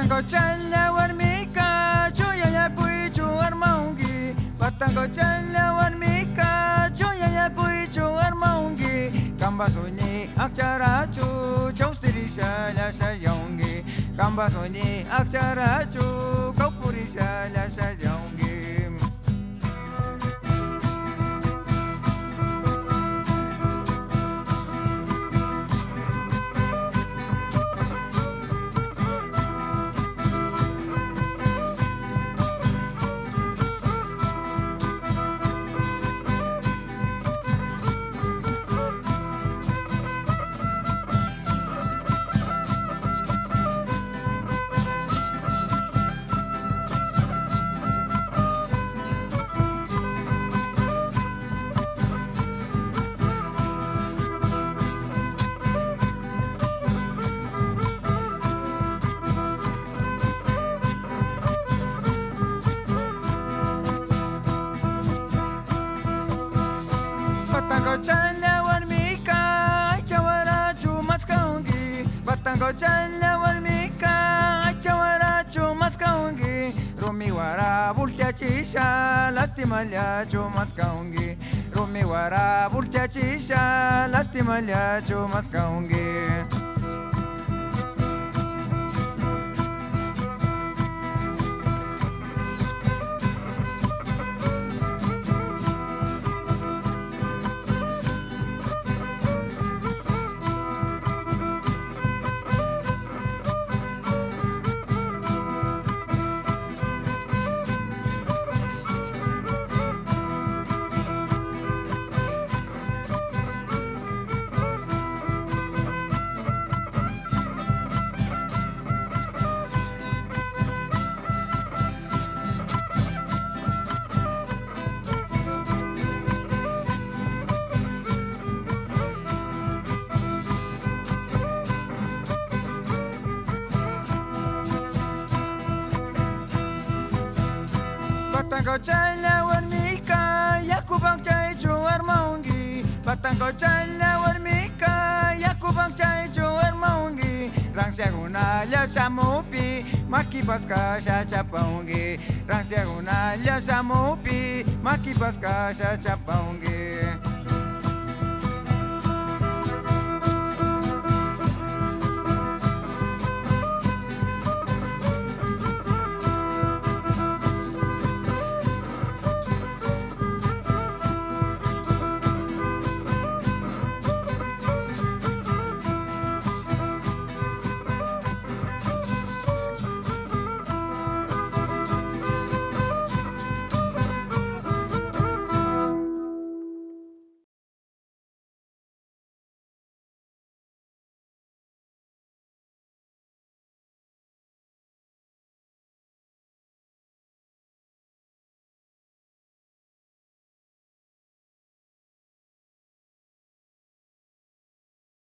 Batango challa warmika chuya yakuichu armaungi. Batango challa warmika chuya yakuichu armaungi. Kamba suni akcharachu chausiri shala shayongi. Kamba suni akcharachu kaupuri shala shayongi. Batango challa warmika chawarachu maskaungi. Batango challa warmika chawarachu maskaungi. Rumi wara bultia chisha lastima liachu maskaungi. Rumi wara bultia chisha lastima liachu maskaungi. Batango challa warmika yakubang chaichu armaungi. Batango challa warmika yakubang chaichu armaungi. Rangsiaguna lya shamupi makipaska shachapaungi. Rangsiaguna lya shamupi makipaska shachapaungi.